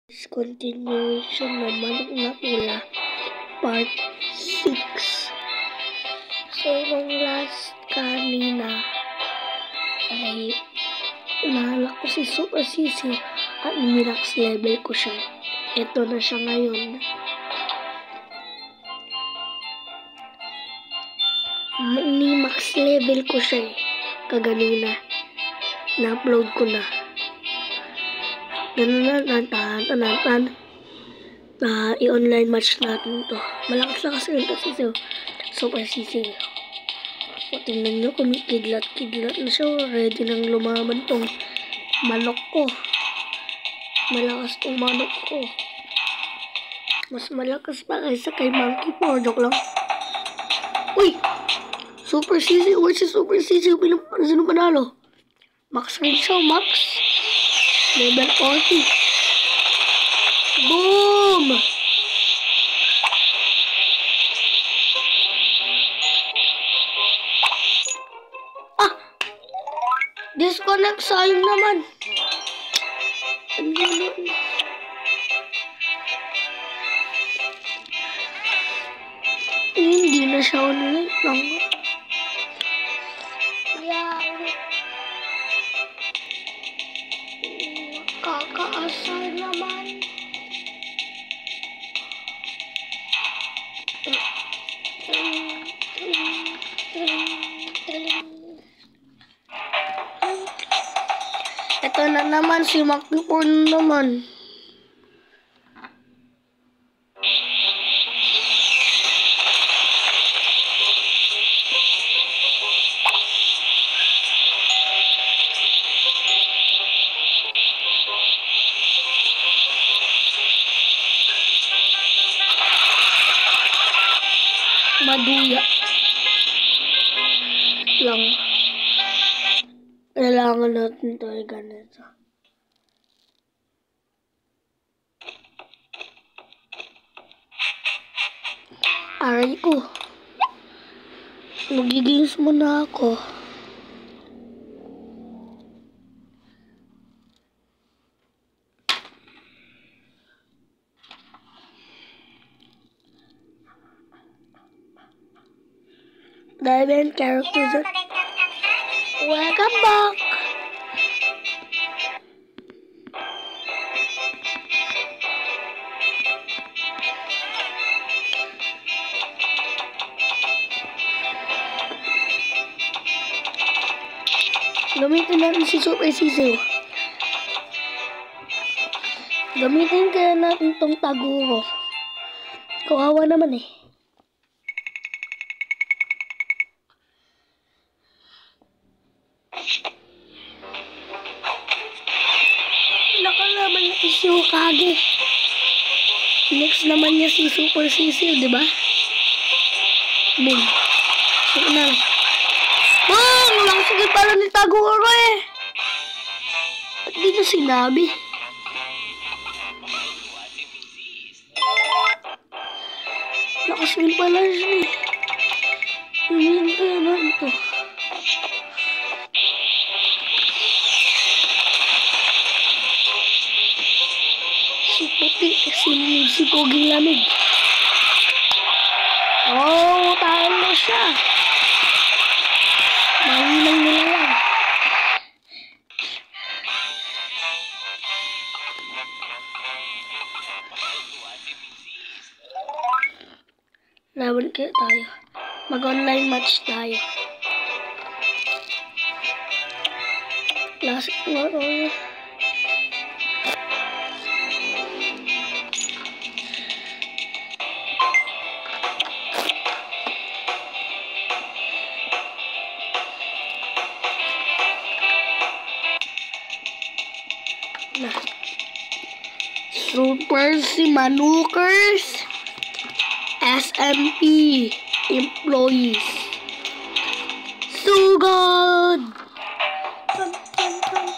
Continuation naman ng Pula Part 6. So, nung last kanina ay nahalak ko si Super Sisi at minax level ko siya. Ito na siya ngayon. Ni-max level ko siya kaganina. Na-upload ko na. I-online match natin to. Malakas na kasi ito si Super Sisi. O, tingnan nyo, kumikidlat-kidlat na siya. Ready nang lumaban tong manok ko. Malakas tong manok ko. Mas malakas pa kaysa kay Monkey po. Joke lang. Uy! Super Sisi. Where's si Super Sisi? Sino panalo? Max rin siya, Max. Level 40. Boom! Ah! Disconnect, sayang naman. Hindi na siya online lang. Kakaasar naman. Ito na naman si Makipon naman. Maduya lang. Kailangan natin ito ay ganito. Aray ko. Magigings muna ako. Diamond characters. Welcome back. Gamitin natin si Super Sisi. Gamitin kaya natin tong Taguro. Kawawa naman eh. Nakalaban natin si Hokage. Next naman niya si Super Sisi, di ba? Boom. Sige na. Boom! Walang sige pala ni Taguro eh. Ba't di na sinabi? Nakaswin pala siya eh. Tingnan kaya na ito. Si Poging Lamig. Oh, talo siya. Mahinang nila lang. Laban kaya tayo. Mag-online match tayo. Classic nga tayo. Super si Manukers SMP employees. Sugod!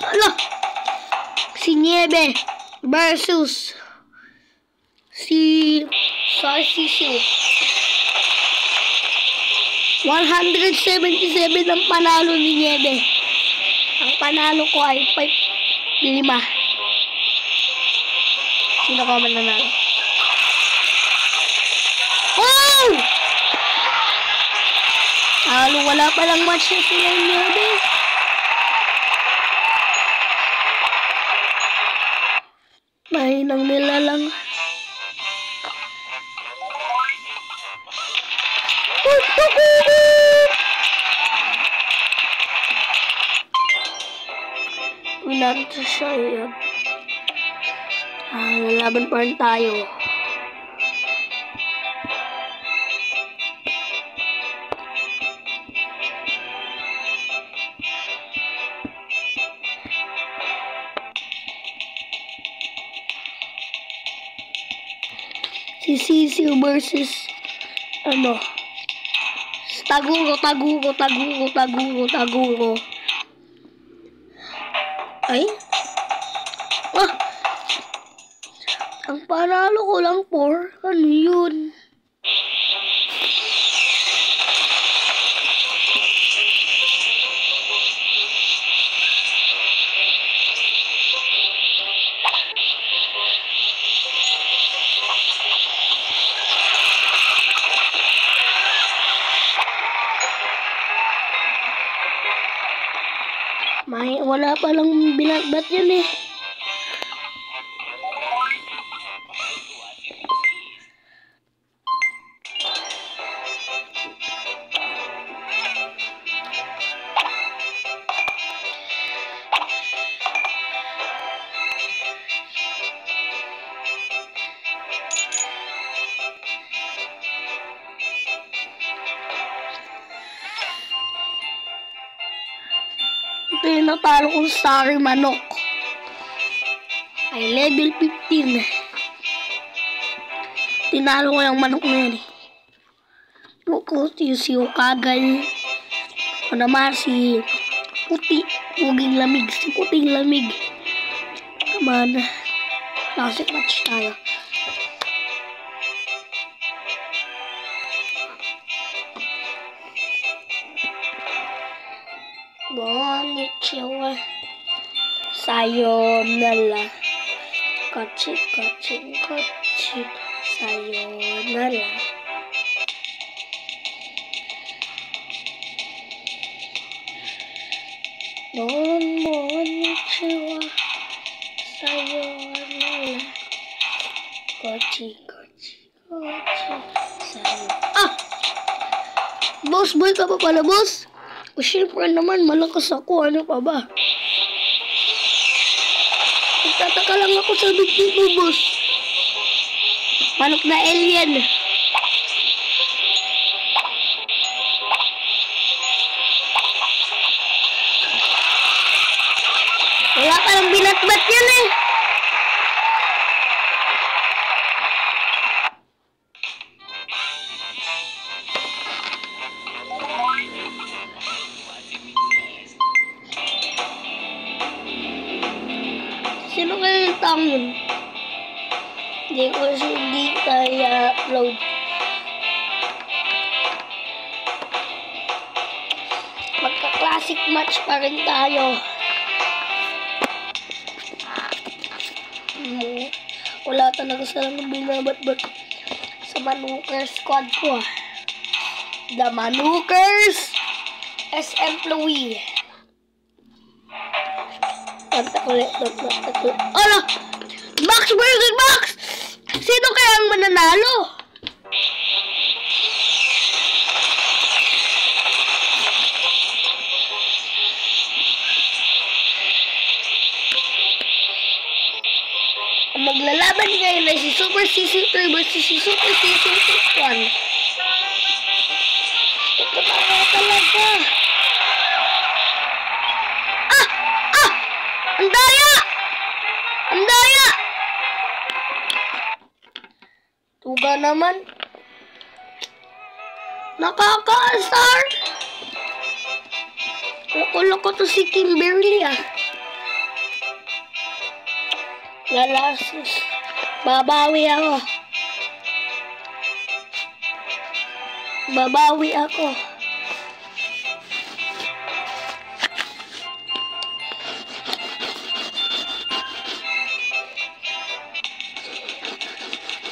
Ala! Si Niebe versus si Sisi. 177 ang panalo ni Niebe. Ang panalo ko ay 5. 5. Sino ka mananalo? Oh! Wala palang match na sila nyobe. Mahinang nila lang. Winanta siya yun. Lalaban pa rin tayo. Si Sisiu versus Taguro. Ay? Ang panalo ko lang 4. Ano yun? Wala palang binatbat yun eh. Ito yung natalo kong Starry Manok. Ay level 15. Tinalo ko yung manok na yun eh. Si Ukagal. O naman si Puting Lamig. Si Puting Lamig. Naman. Classic match tayo. Konnichiwa. Sayonara. Kachi. Sayonara. Konnichiwa. Sayonara. Kachi. Sayonara. Boss boy ka pa pala, boss? O syempre naman, malakas ako. Ano pa ba? Nagtataka lang ako sa bigtip mo, boss. Manok na alien. Wala ka lang binatbat yan eh. Sino kaya yung taong yun? Hindi kaya upload. Magka-classic match pa rin tayo. Wala talaga silang binabat-bat sa Manukers squad ko. The Manukers S-Employee. Ano? Max versus Max! Sino kaya ang mananalo? Maglalaban ngayon na si Super Season 3 versus si Super Season 1. Ito na talaga. Ang daya! Tuga naman. Nakaka-asar. Loko-loko to si Kimberly ah. Lalasos. Babawi ako.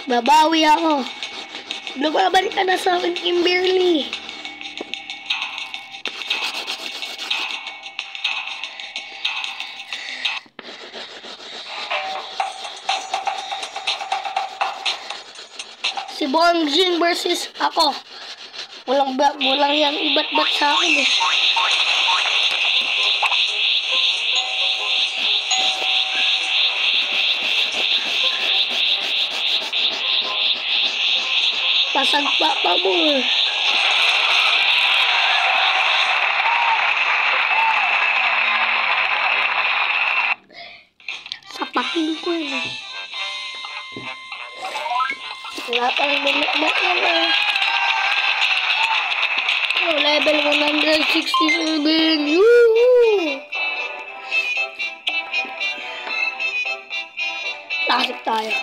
Babawi ako. Lumaban ka na sa akin, Kimberly. Si Bongjing versus ako. Walang yang ibat-bat sa akin eh. Pasagpa pa mo eh. Sapakin ko eh. Wala pang binakbak yan eh. Oh, level 167. Woohoo! Classic tayo.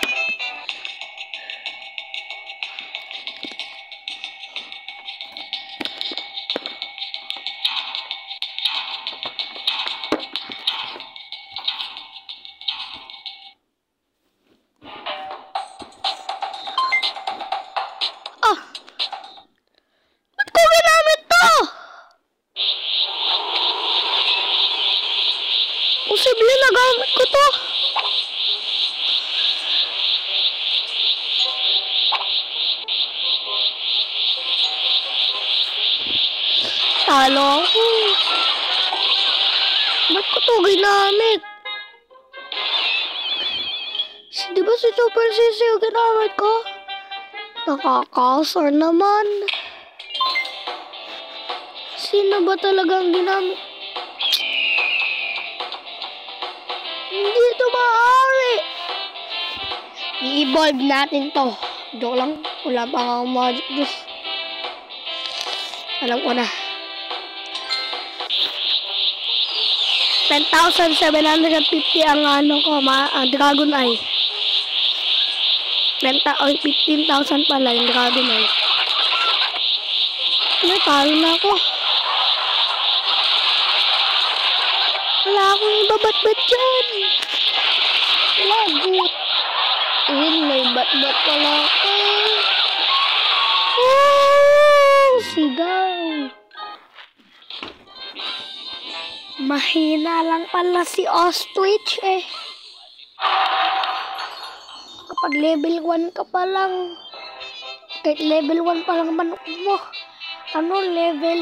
Posible na gamit ko to. Talo ako. Ba't ko to ginamit? Di ba si Super CC yung ginamit ko? Nakakasar naman. Sino ba talagang ginamit? Hindi ito maaari. I-evolve natin to. Joke lang. Wala pa akong magic juice. Alam ko na. 10,750 ang ano ko, Dragon Eye. 15,000 pala yung Dragon Eye. Ano, talo na ako. Wala akong ibabat-bat dyan. Lagot. Ayun, may bat-bat pala ako. Oh, sigaw. Mahina lang pala si Ostrich eh. Kapag level 1 ka pa lang, kahit level 1 pa lang manok mo, level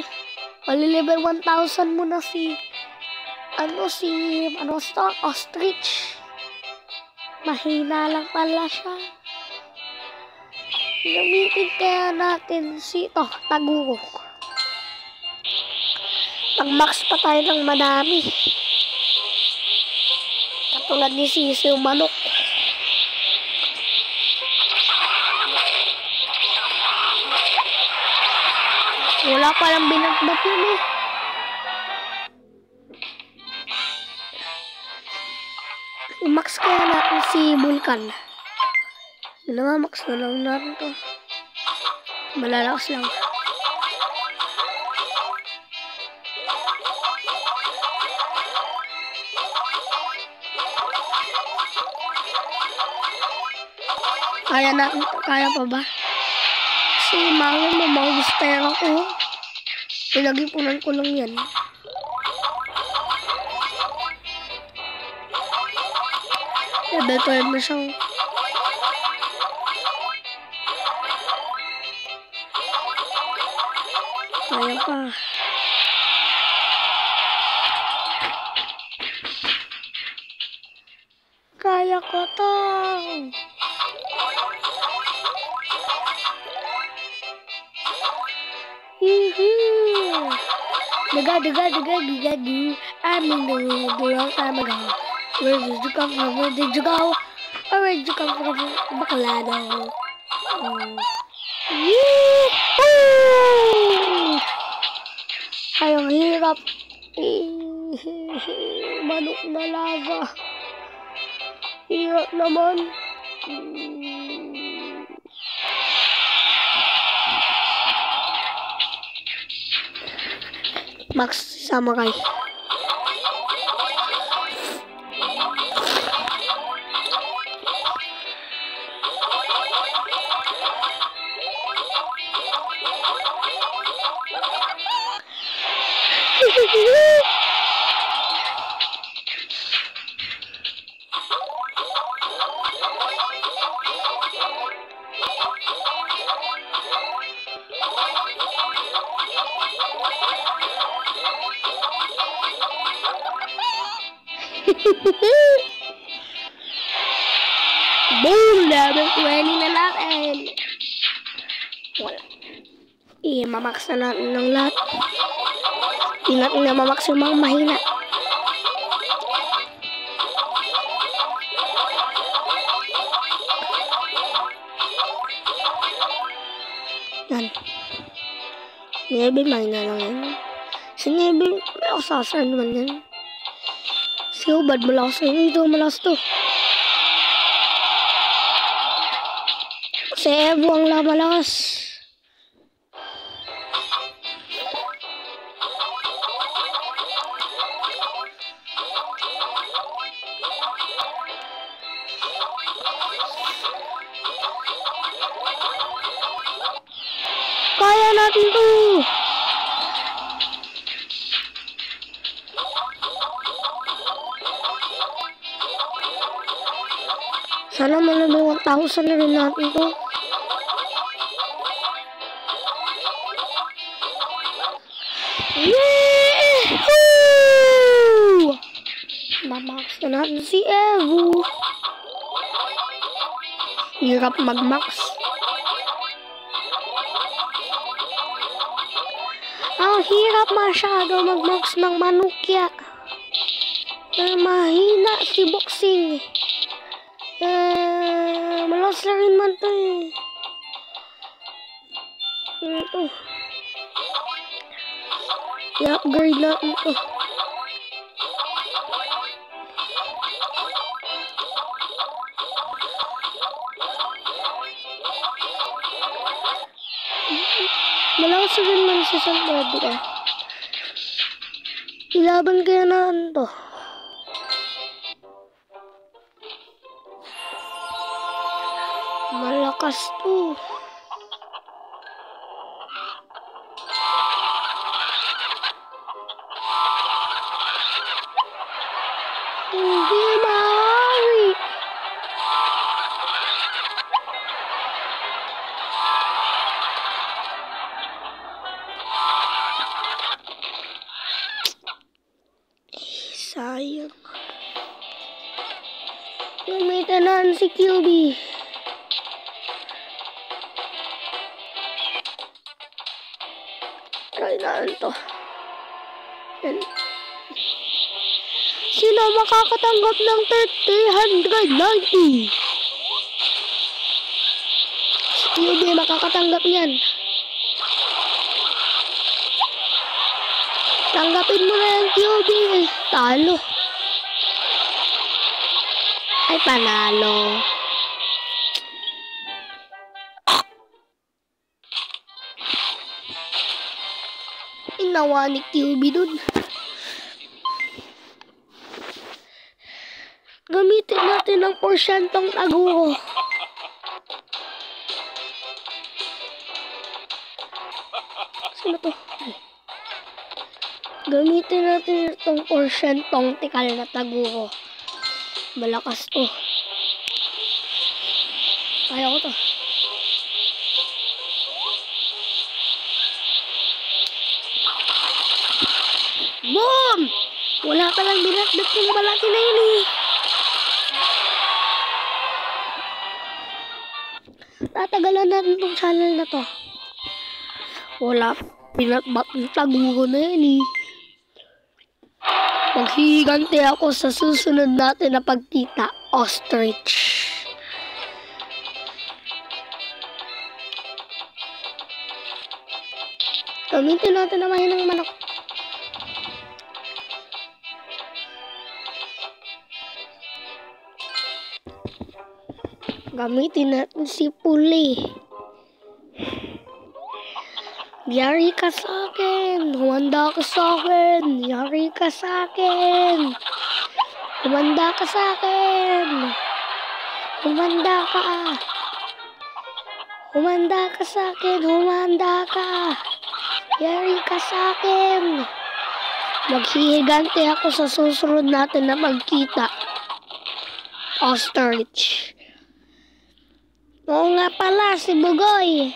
1,000 mo na si Ostrich. Mahina lang pala siya. Gamitin kaya natin si Taguro. Pag-max pa tayo ng madami. Katulad ni Sisi yung manok. Wala palang binagbat yun eh. I-max kaya natin si Vulcan. Yun na nga, max na lang natin to. Malalakas lang. Kaya pa ba? Kasi mangin mo, maubos pera ko. Pinag-ipunan ko lang yan. Level 12 na siyang. Kaya pa. Kaya ko to. Daga. I'm in the room a long time ago. Where did you come from? Where did you go? Or where did you come from? Bacalado. Yee-hoo! Ay, ang hirap. Manok na lava. Hirap naman. Max Samurai. Boom! Level 20 na natin. Wala. Mamax na natin ng lahat. Hindi natin na mamax yung mga mahina. Yan. Nebe, mahina lang yan. Si Nebe, malakas asar naman yan. Si Hubad, malakas yan. Ito, malakas to. Si Evo ang malakas. Kaya natin to. Sana malabi 1,000 na rin natin to. Yee-hoo! Mamax na natin si Evo. Hirap mag-max. Ang hirap masyado mag-max ng Manukya. Mahina si Boxing. Malas na rin man to eh. Ito. I-upgrade natin ito. Malakas rin man si Santiago eh. Ilaban kaya natin to. Malakas to. Hindi maaari. Sayang. Gamitan na si QB. Try na to. Yan. Sino makakatanggap ng 390? QB makakatanggap yan. Tanggapin mo na yung QB. Talo. Ay, panalo. Inawa ni QB dun. Gamitin natin ang porsyentong Taguro. Sino to? Gamitin natin itong porsyentong tikal na Taguro. Malakas to. Kaya ko to. Boom! Wala palang binatbat yung malaki na yun eh. Tatagalan natin itong channel na to. Wala binatbat yung Taguro na yun eh. Maghihiganti ako sa susunod natin na pagkita. Ostrich. Gamitin natin na mahinang manok. Gamitin natin si Puli. Yari ka sa akin. Humanda ka sa akin. Yari ka sa akin. Humanda ka sa akin. Humanda ka. Humanda ka sa akin. Humanda ka. Yari ka sa akin. Maghihigante ako sa susunod natin na magkita. Ostrich. Oo nga pala, si Bugoy.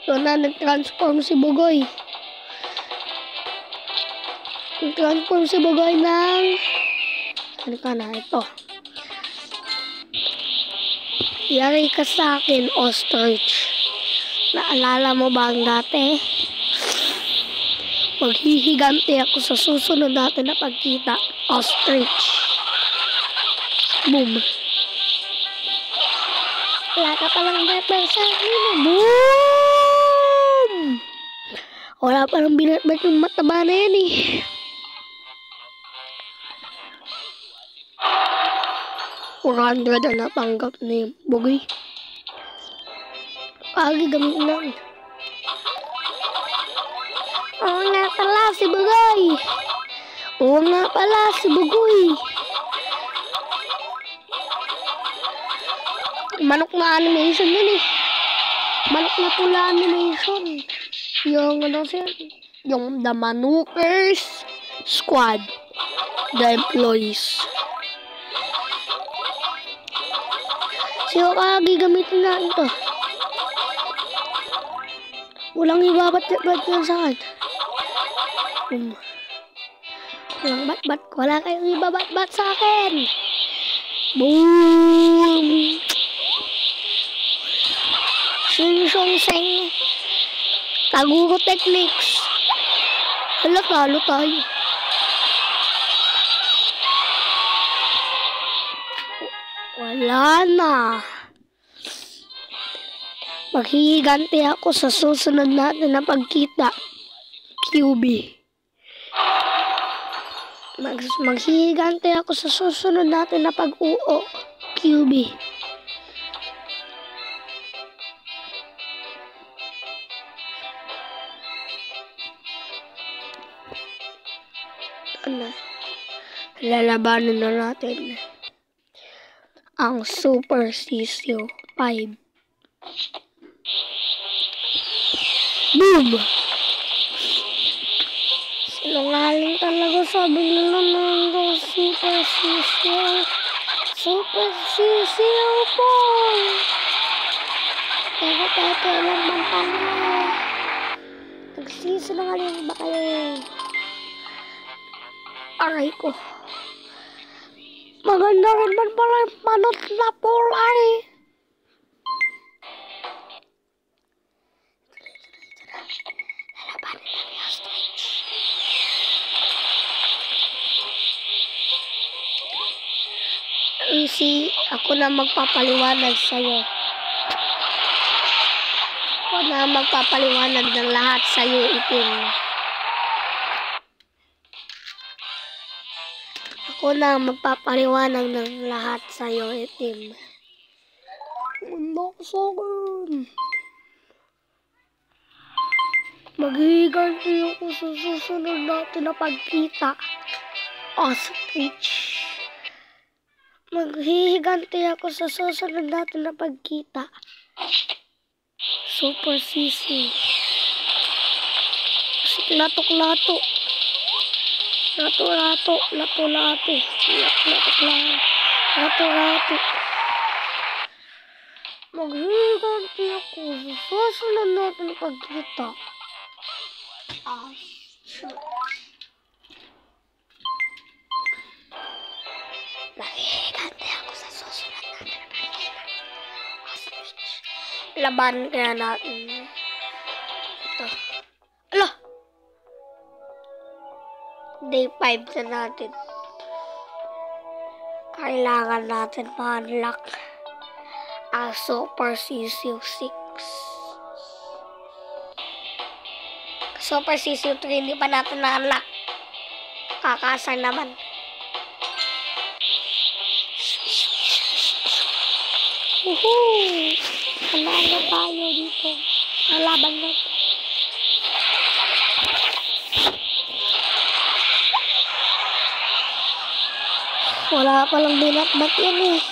Ito na, nag-transform si Bugoy. Transform si Bugoy ng... Ano ka na? Ito. Yari ka sa akin, ostrich. Naalala mo ba ang dati? Maghihiganti ako sa susunod natin na pagkita. Ostrich. Boom. Wala ka palang better sa akin. Boom! Wala palang binatbat yung mataba na yan eh. $400 na natanggap na yung Bugoy. Gamit lang. Oo nga pala si Bugoy. Oo nga pala si Bugoy. Manok na animation yun eh. Manok na pula animation. Yung ano siya? Yung The Manukers Squad. The employees. Sino ka gagamitin na ito? Walang ibabat-bat yan sa akin. Walang bat-bat. Wala kayong ibabat-bat sa akin. Boom! Sing-song-sing. Taguro techniques. Hala, talo tayo. Wala na. Maghihiganti ako sa susunod natin na pagkita. QB. Maghihiganti ako sa susunod natin na pag-uo. QB. Ano? Lalabanan na natin ang Super CCO 5. Boom! Sinungaling talaga sabi nila ng Super CCO. Super CCO po! Pero kailan man pala. Nagsisinungaling ba kayo? Aray ko. Maganda rin man pala yung manot na pulay. Lalabanin natin yung ostrich. Easy, ako na magpapaliwanag sa'yo. Ako na magpapaliwanag ng lahat sa'yo, itim. Ako na magpapaliwanag ng lahat sa'yo, itim. Mundo ko sa akin. Maghihiganti ako sa susunod natin na pagkita. Ostrich. Maghihiganti ako sa susunod natin na pagkita. Super CC. Lato-lato. Lato-lato. Lato-lato. Lato-lato. Maghihiganti ako sa susunod natin na pagkita. Maghihiganti ako sa susunod natin na pagkita. Laban kaya natin. Ito. Ala! Day 5 na natin. Kailangan natin ma-unlock ang Super CCO 6. Super CCO 3 hindi pa natin na-unlock. Kakasay naman. Woohoo! Panalo tayo dito. Alaban natin. Wala palang binat-bat yan eh.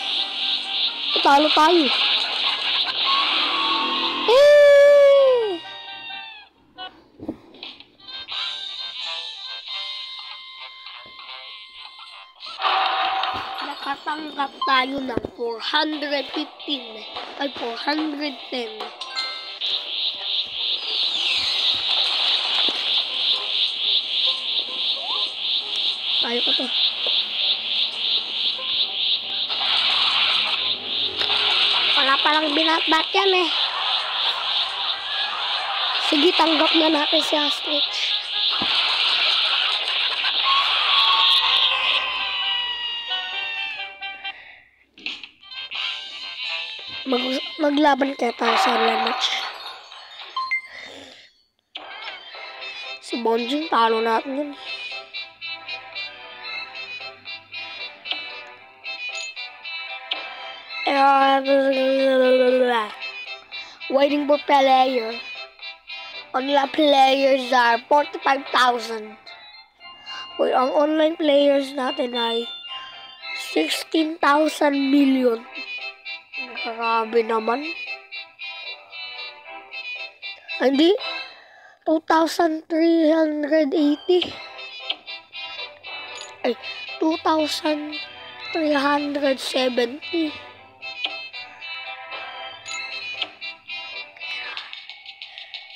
Talo tayo. Nakatanggap tayo ng 415 ay 410. Kaya ko to. Wala palang binatbat yan eh. Sige, tanggap na natin si Ostrich. Maglaban kaya tayo sa online match. Si Bonjing, talo natin yun. Waiting for player. Online players are 45,000. Ang online players natin ay 16,000 million. Grabe naman. Hindi. 2,380. Ay, 2,370.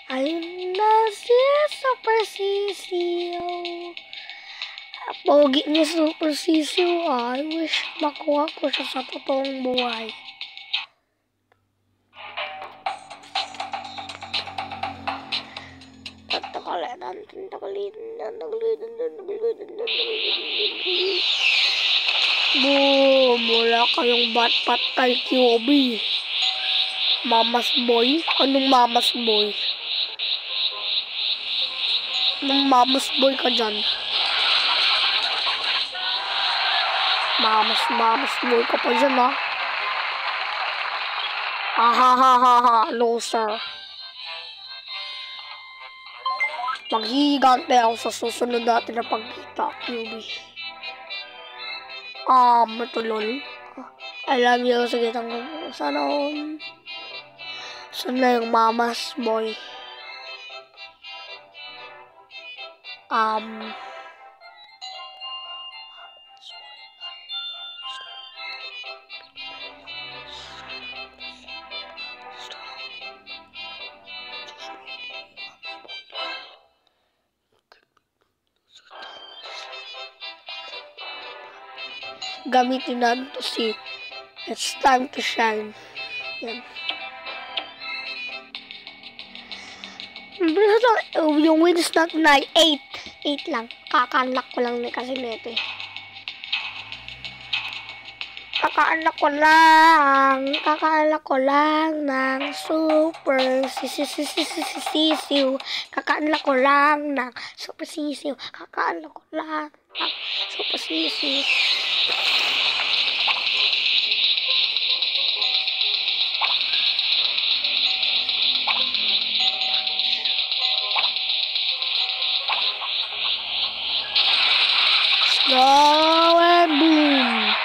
Ayun na si Super Sisiu. Pogi ni Super Sisiu. I wish makuha ko siya sa totoong buhay. Boom! Wala kayong bat-pat kay QB. Mama's boy? Anong Mama's boy? Anong Mama's boy ka dyan? Mama's boy ka pa dyan, ha? Ha, loser. Maghihigante ako sa susunod natin na pagkita, QB. Matulol. I love you. Sige, tanggap ko. Sana yung Mama's boy. Gamitin natin to si It's Time to Shine. Yan. Yung wins natin ay 8 lang. Kaka-unlock ko lang kasi nito eh. Kaka-unlock ko lang ng Super Sisiu. Kaka-unlock ko lang ng Super Sisiu. Kaka-unlock ko lang ng Super Sisiu. Go and boom!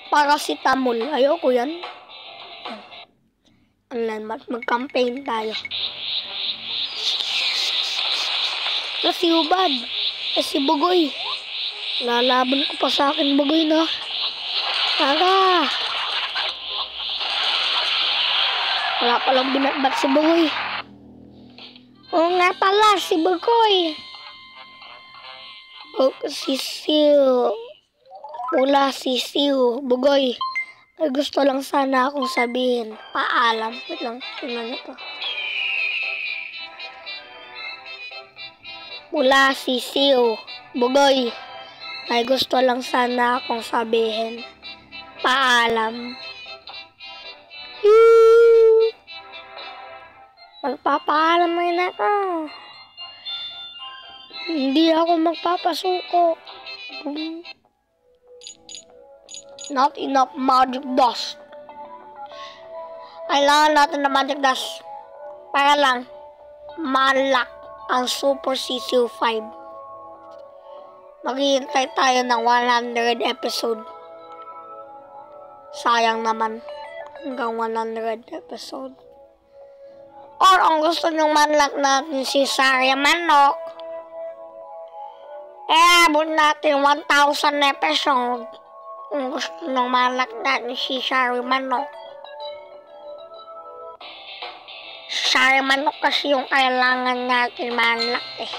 Paracetamol. Ayoko yan. Mag-campaign tayo. Si Ubad. Si Bugoy. Lalaban ko pa sa akin, Bugoy, no? Tara. Wala palang binatbat si Bugoy. Oo nga pala, si Bugoy. Sisiu. Wala Sisiu. Bugoy. Ay gusto lang sana akong sabihin. Paalam. Wait lang. Tingnan niyo to. Wala Sisiu. Bugoy. Ay gusto lang sana akong sabihin. Paalam. Magpapaalam na ako. Hindi ako magpapasuko. Not enough magic dust. Kailangan natin na magic dust para lang ma-unlock ang Super Sisiu 5. Maghihintay tayo ng 100 episode. Sayang naman. Hanggang 100 episode. Or ang gusto nyong ma-unlock natin si Sarya Manok. Abot natin 1,000 episode. Kung gusto nang malak natin si Sari Manok. Sari Manok kasi yung kailangan natin malak eh.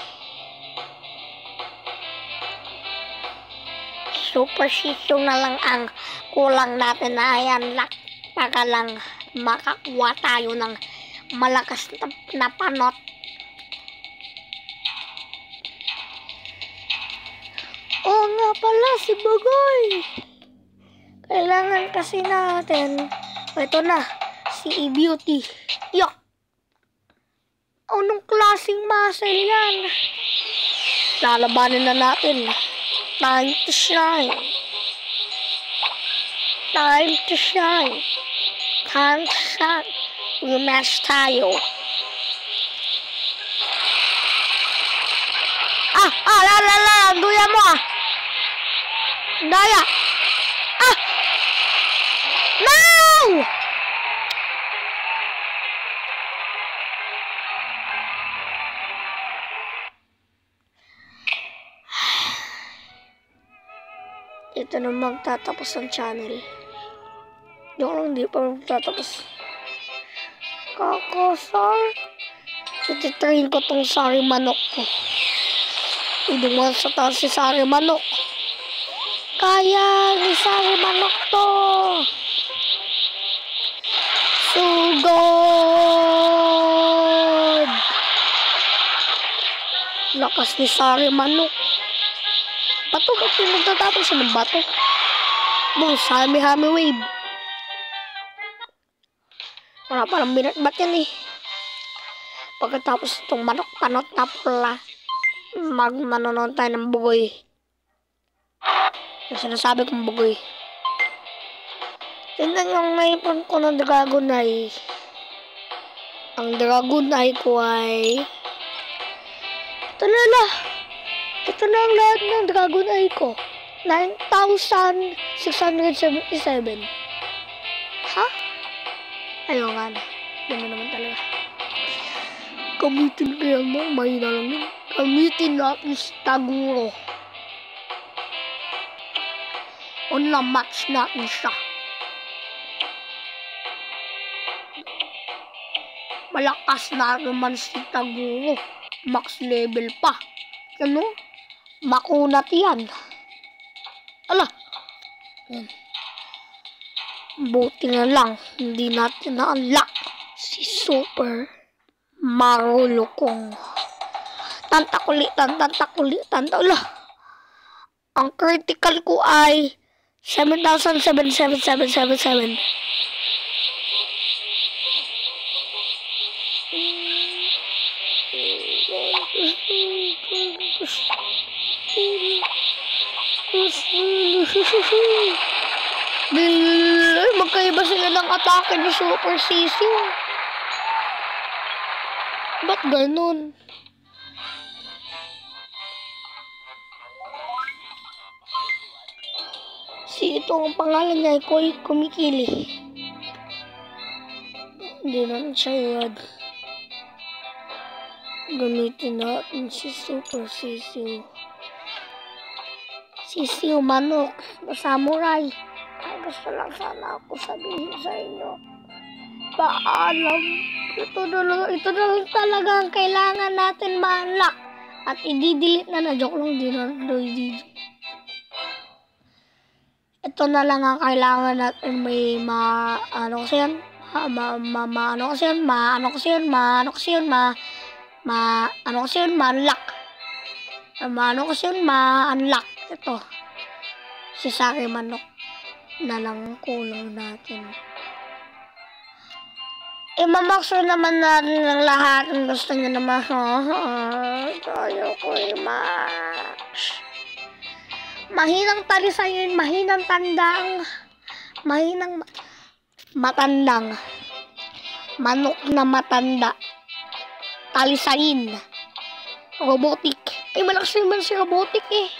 Super Sisyo na lang ang kulang natin na i-unlock para lang makakuha tayo ng malakas na panot. Oo nga pala, si Bagoy. Kailangan kasi natin. Ito na, si E-Beauty. Yuck! Anong klaseng muscle yan? Lalabanin na natin. Time to shine. Time to shine. Time to shine. Rematch tayo. Duya mo ah. Daya. No! Ito na magtatapos ang channel. Joke lang, hindi pa magtatapos. Kakasar. Ititrain ko tong Sari Manok ko. Hindi mo sa taas si Sari Manok. Kaya ni Sari Manok to. Sugod. Lakas ni Sari Manok. Bato, ba't yung magtatapos siya ng bato? Boss, hami-hami wave. Wala palang binatbat yan eh. Pagkatapos itong manok, panot na pula. Manonood tayo ng bugoy. Yung sinasabi kong bugoy. Tingnan yung naipon ko ng Dragonite. Ang Dragonite ko ay... Ito na lang. Ito na ang lahat ng Dragonite ko. 9,677. Ha? Ayaw nga na. Ganda naman talaga. Gamitin kaya mo. Mahina lang yun. Gamitin natin si Taguro. Match natin siya. Malakas na naman si Taguro. Max level pa. Ano? Makunat yan. Ala. Yan. Buti na lang. Hindi natin na-unlock si Super Marulukong. Tantakulitan. Ala. Ang critical ko ay 7,77777. Magkaiba sila ng atake ni Super Sisyo. Ba't ganun? Si ito ang pangalan niya ay Kumikili. Hindi naman siya yun. Gamitin natin si Super Sisyo. Sisyo Manok na samurai. Ay, gusto lang sana ako sabihin sa inyo. Paalam. Ito na lang talaga ang kailangan natin ma-unlock. At i-delete na. Joke lang, di na i-delete. Ito na lang ang kailangan natin may ma-unlock. Ito. Si Sari Manok na lang kulang natin. Imamaxer naman natin ng lahat. Gusto nyo naman. Tayo ko i-max. Mahinang talisayin, mahinang tandang, mahinang matandang, manok na matanda, talisayin, robotic. Ay, malakas naman si robotic eh.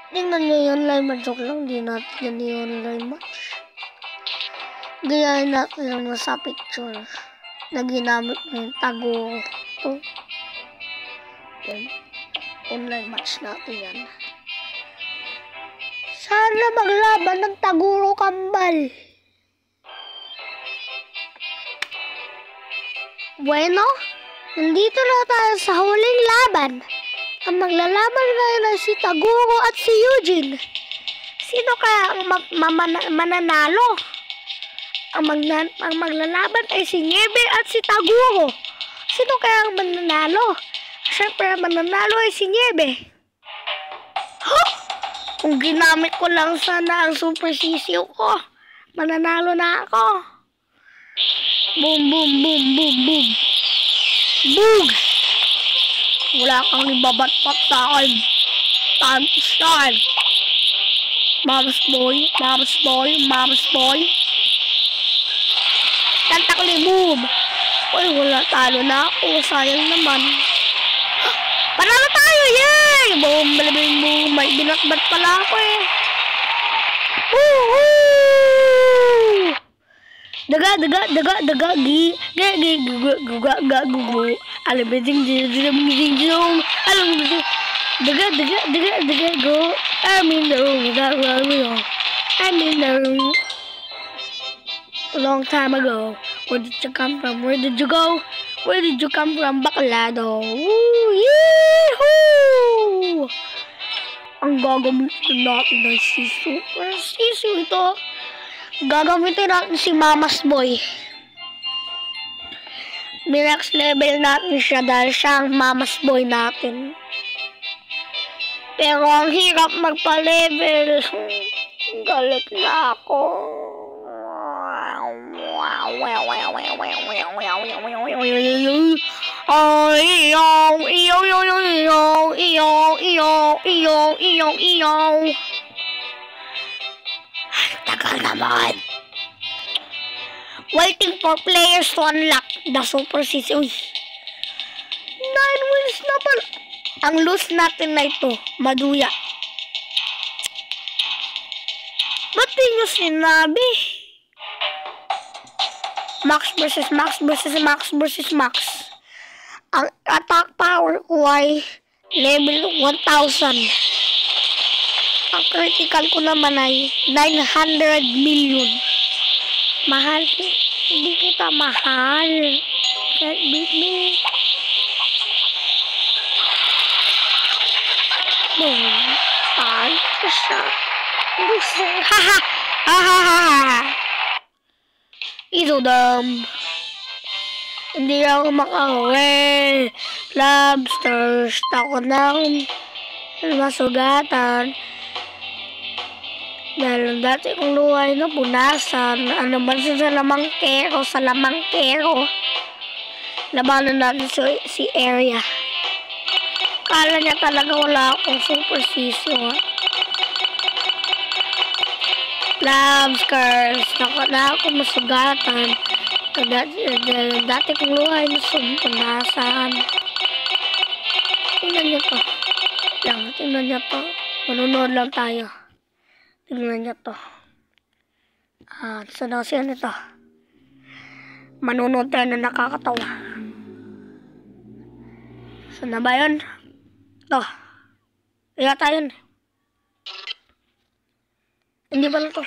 Tingnan nyo yun, live match. Joke lang, di natin yun live match. Gayahin natin yung nasa picture na ginamit ng Taguro. natin. Online match natin yan. Sana maglaban ng Taguro Kambal. Bueno, nandito na tayo sa huling laban. Ang maglalaban ngayon ay si Taguro at si Eugene. Sino kaya ang mananalo? Ang maglalaban ay si Niebe at si Taguro. Sino kaya ang mananalo? Siyempre, ang mananalo ay si Niebe. Huh? Kung ginamit ko lang sana ang super sisiyo ko, mananalo na ako. Boom, boom, boom, boom, boom. Boom! Wala kang ibabatpat sa akin. Time to shine. Mama's boy, mama's boy, mama's boy. Tantakli, boom! Uy, wala, talo na ako. Sayang naman. Panalo tayo! Yay! Boom, balabing, boom. May binatbat pala ako eh. Woohoo! Daga, go. I'm in the room. A long time ago. Where did you come from? Where did you go? Where did you come from, Bacolado? Woo! Yee-hoo! Ang gagamitin natin ay si Super Sisu ito. Gagamitin natin si Mama's Boy. Next level natin siya dahil siya ang Mama's Boy natin. Pero ang hirap magpa-level. Galit na ako. Tagal naman. Waiting for players to unlock the Super CC. Uy. 9 wins na pala. Ang loose natin na ito, Maduya. Ba't di nyo sinabi? Max versus Max versus Max versus Max. Ang attack power ko ay level 1,000. Ang critical ko naman ay 900 million. Mahal. Hindi kita mahal. Can't beat me. Boom. Ay, siya. Haha. Hahaha. Ito dam. Hindi ako makauwi. Lobsters. Takot na akong masugatan. Dahil dati kong luhay na punasan. Ano man sa lamangkero. Sa lamangkero. Labanan natin si Area. Kala niya talaga wala akong super season. Lobsters. Takot na ako masugatan. Dati kong luhay na punasan. Tingnan niyo to. Tingnan niyo to. Manunod lang tayo. Tingnan niyo to. Saan kasi yan ito? Manunod tayo na nakakatawa. Saan na ba yun? Ito. Yata yun. Hindi pala to.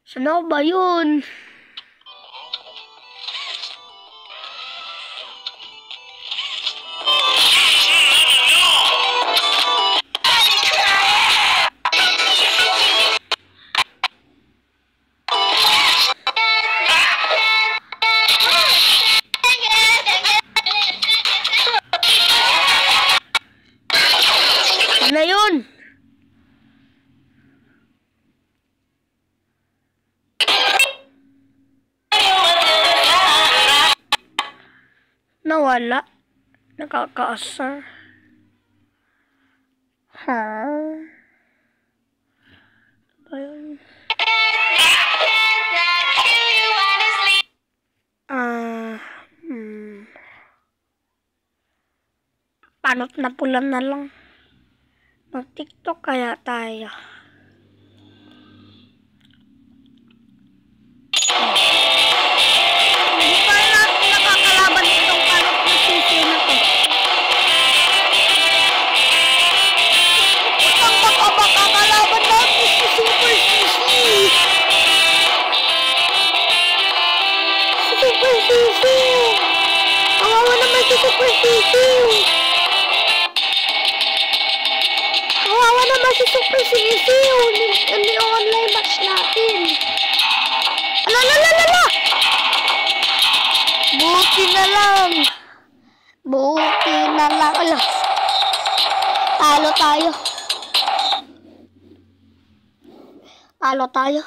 Saan na ba yun? Na yun. Nawala. Nakakaasar. Ba yun? Panot na pula na lang. Mag-TikTok kaya tayo. Hindi pa natin nakakalaban itong panot na sisiyo na to. si Super Sisi. Hindi online match natin. Ala. Buti na lang. Ala. Talo tayo.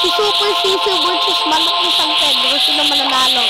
Si Super Sisi versus Manok ni San Pedro. Sino mananalo?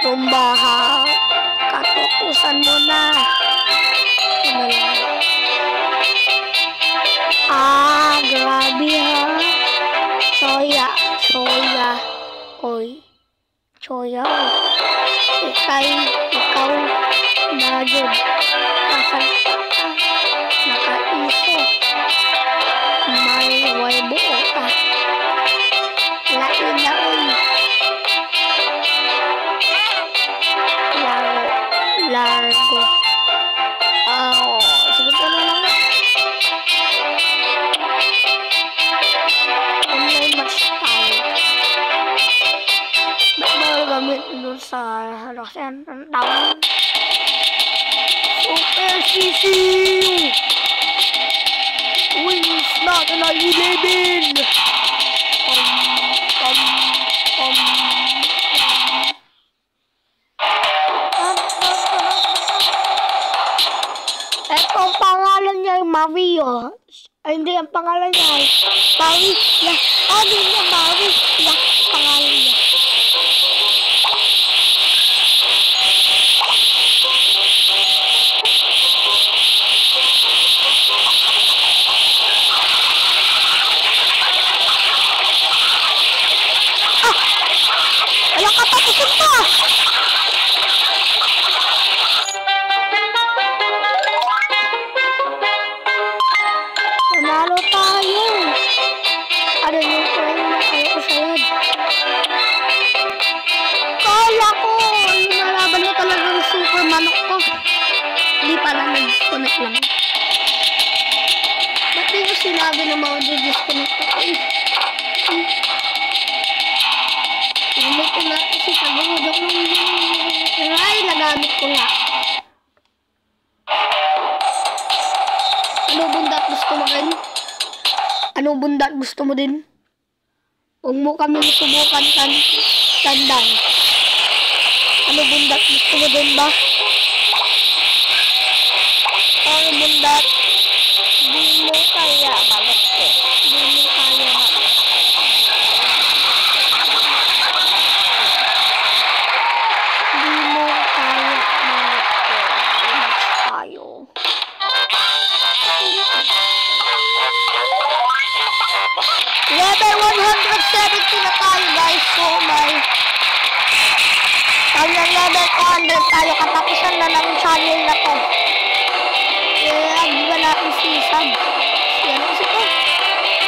Tumbaha, katutusan mo na. Grabe ha. Choya. Ikaw na dyan. Pasalta ka. Nakaiso. May buo ka. Lain na Largo. Sige ka na lang. Online match tayo. Ba't ba gamit doon sa Roxanne? Ang tawag. Super Sisi! Wins natin na 11! Ang pangalan niya ay Mario. Ay, hindi, ang pangalan niya ay Mario. Hindi niya Mario. Pangalan niya. Walang kapatusin pa! Nanalo tayo. Ano yung frame na ayaw sayad? Kala ko, nalaban mo talagang super manok ko. Hindi pala, nag-disconnect lang. Ba't di ko sinabi na mag-disconnect ako eh? Gamit ko na kasi sagudok ng ay, nagamit ko nga. Ano bundat gusto mo rin? Anong bundat gusto mo din? Huwag mo kami subukan tandang. Ano bundat gusto mo din ba? Ano bundat? Di mo kaya magot ko. Di mo kaya magot. Di mo kaya magot ko. Match tayo. Level 170 na tayo guys. So hanggang level 200 tayo. Katapusan na ng channel na to. Di ba natin si Sab? Yan ang sito.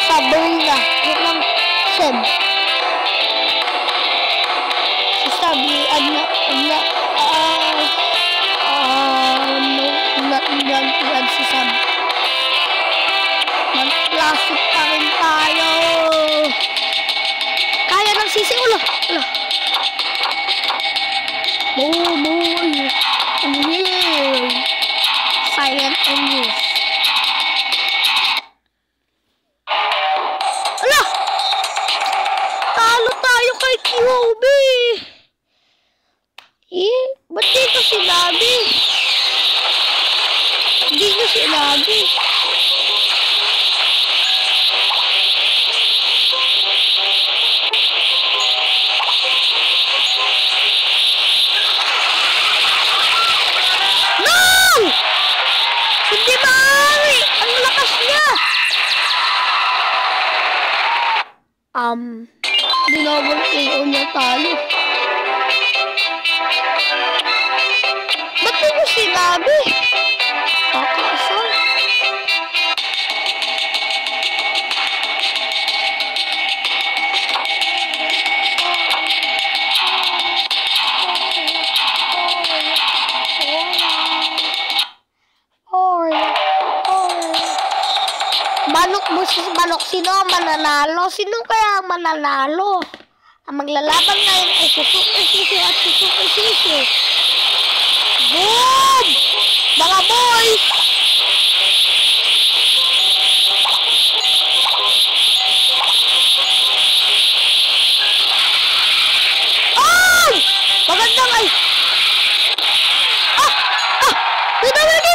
Sabrina. Yan lang. Seb. Si Sab. Naglantian si Sab. Mag-classic pa rin tayo. Kaya ng sisi ulo. Boy. Silent and news. Ala! Talo tayo kay QB. Ba't di ko sinabi? Hindi ko sinabi. Hindi maaari! Ang lakas niya! Dinouble KO niya tayo. Ba't mo sinabi? Kakasal. Manok versus manok. Sino ang mananalo? Sino kaya ang mananalo? Ang maglalaban ngayon ay Suzuki Sisi at Suzuki Sisi. Boom! Mga boys! Ay! Magandang ay! Hindi!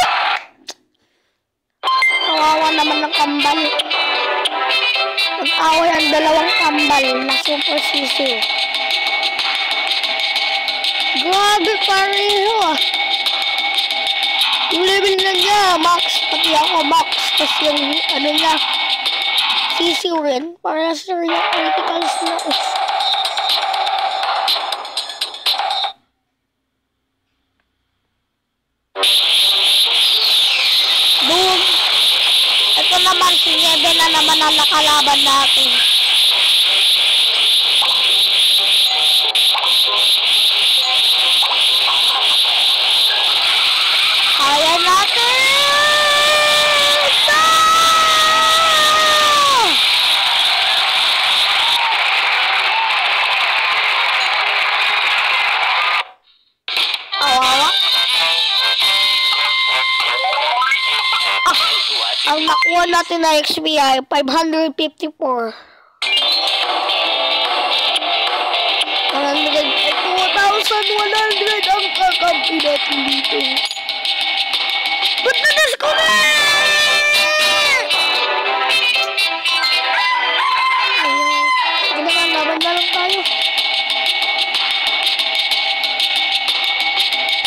Kawawa naman ng kambal. Nag-away ang dalawang kambal na Super Sisi. Grabe pareho ah. Yung level na niya, max. Pati ako, max. Tapos yung ano niya, Sisi rin. Parehas na rin yung criticals na is. Boom! Ito naman, si Nebe na naman ang nakalaban natin. Kaya natin! Awawa. Ang nakuha natin na XP ay 554. 2,100 ang kakampi natin dito. Ba't na-disconnect? Ayaw. Sige na nga, laban na lang tayo.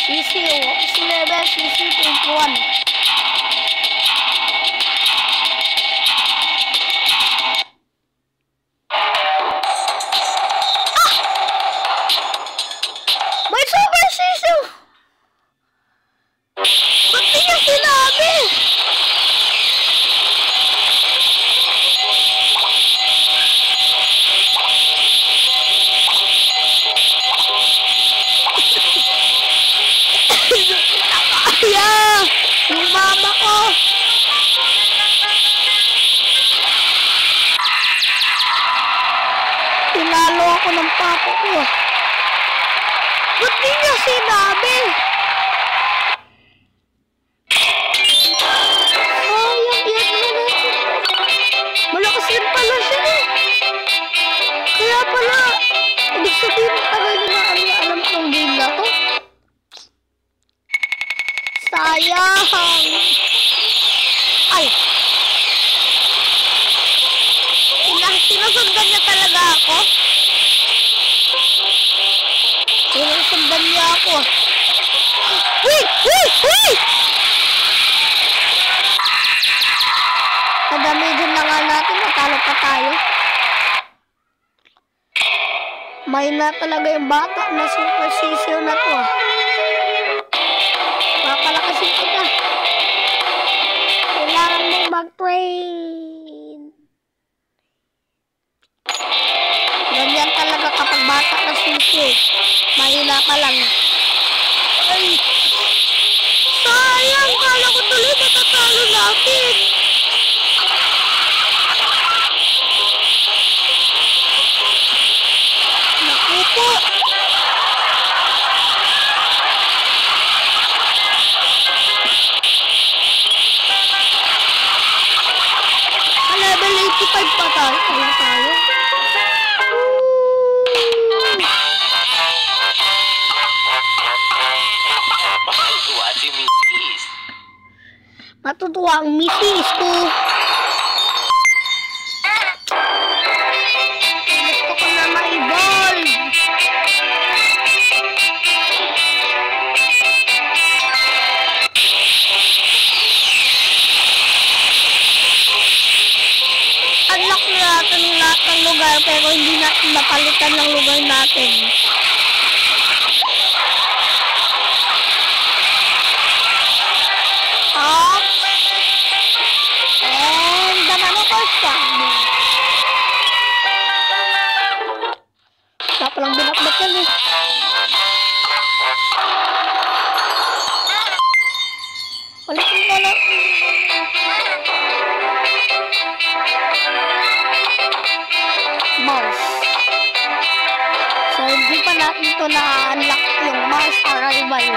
Sisi, si level, Sisi 21. May Super Sisi! Ba't di niya sinabi? Kaya! Yung mama ko! Tinalo ako ng papa ko. Ba't di niya sinabi? Sayang, iyak na natin. Malakas din pala siya eh. Kaya pala, ibig sabihin tagal na alam kong game na to. Sayang! Ay! Sinusundan niya talaga ako. Sinusundan niya ako. Uy! Uy! Uy! Kadamidin na nga natin, natalo pa tayo. May na talaga yung bata na Super Sisi na to. Papalakasin kita. Kailangan mo mag-train. Ganyan talaga kapag bata na Sisi. Mahina pa lang. Ay! Sayang! Kala ko tuloy matatalo natin. Naku po! Level 85 pa tayo. Kaya tayo. Matutuwa ang misis ko. Gusto ko na ma-evolve. Unlock na natin lahat ng lugar pero napalitan ng lugar natin. Up. And the manocors coming. Wala palang binakbak yan eh. Ulitin na lang. Mars. So, hindi pa natin ito na-unlock yung Mars arrival.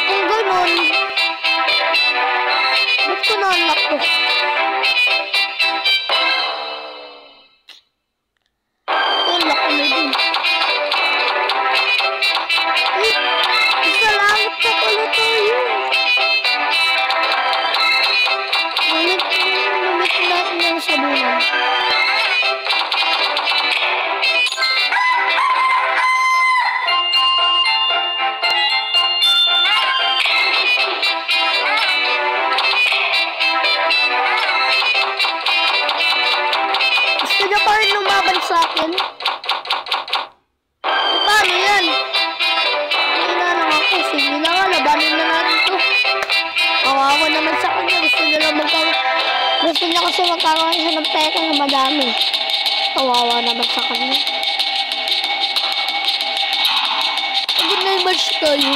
Kung ganun, ba't ko na-unlock to? Unlock ko na din. Sa langit na pala tayo. Ulit natin yung sabungan. Gusto niya pa rin lumaban sa akin? Paano yan? Hindi na lang ako. Sige na nga, labanin na natin ito. Kawawa naman sa kanya. Gusto niya kasi magkakaroon siya ng peka na madami. Kawawa naman sa kanya. Pagod na yung match tayo.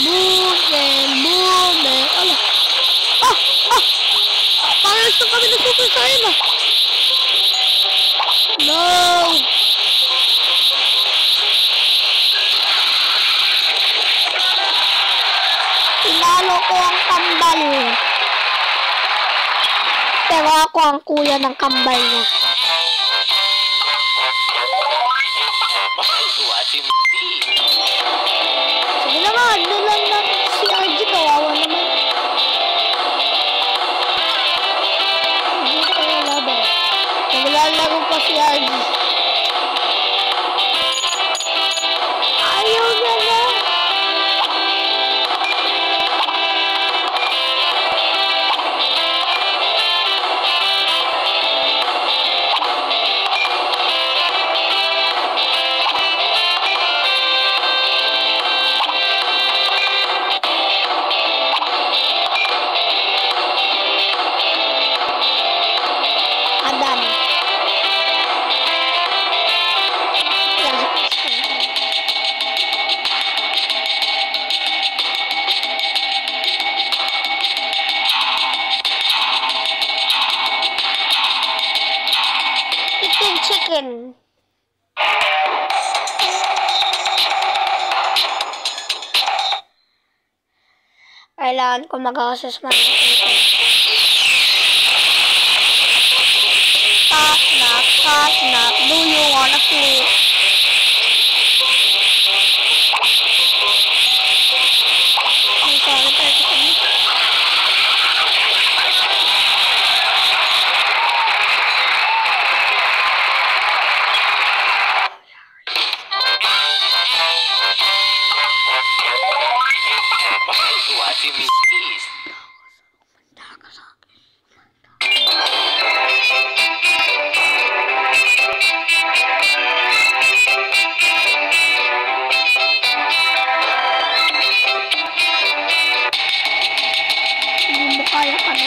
Boom. Ala. Parang gusto kami na Super Saiyan ah. No. Tinalo ko ang kambal. Pero ako ang kuya ng kambal niya. Sige naman, doon lang si RG, kawawa naman. Hindi ko kaya laban. Naglalaro pa si RG. Ayaw na na. Adam. Chicken. Kailangan ko mag-assess man. Catnap, do you wanna sleep? Ang sorry tayo sa kanya. Hindi mo kaya ano.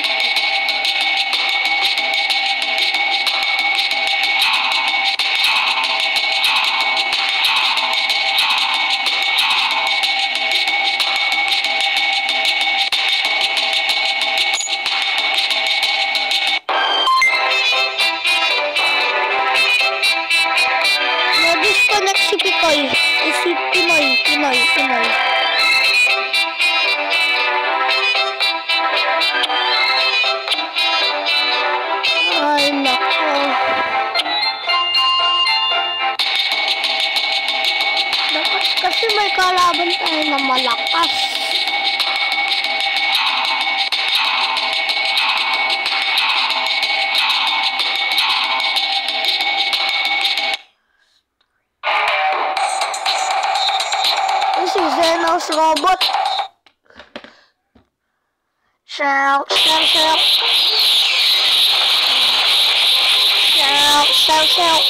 Na-disconnect si Pinoy. Si Pinoy. Ay, nako. Dapat kasi may kalaban tayo na malakas. Shell, shell, shell. Shell, shell, shell.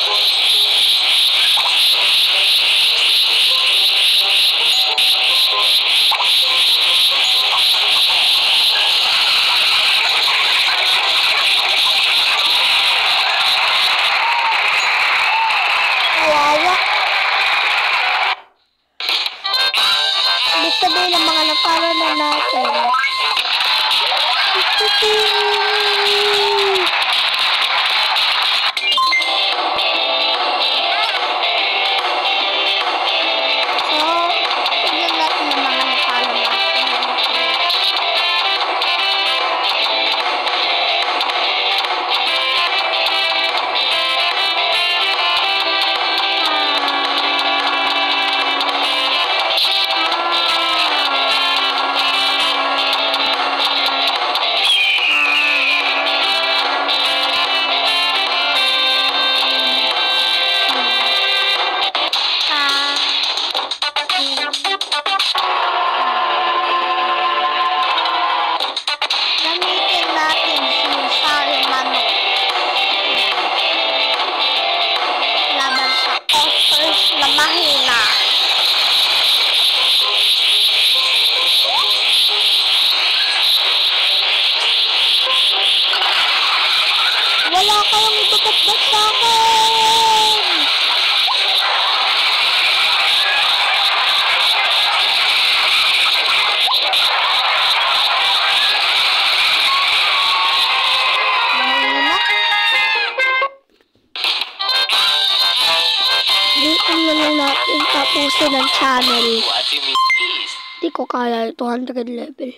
Kawawa. Ibig sabihin ng mga napalo na natin. So, tignan natin yung mga napalo natin. Gamitin natin si Sari Manok laban sa Osters na mahina. Wala kayong ibabatbat sa akin! Dito na lang natin tapusin ang channel. Di ko kaya 200 level.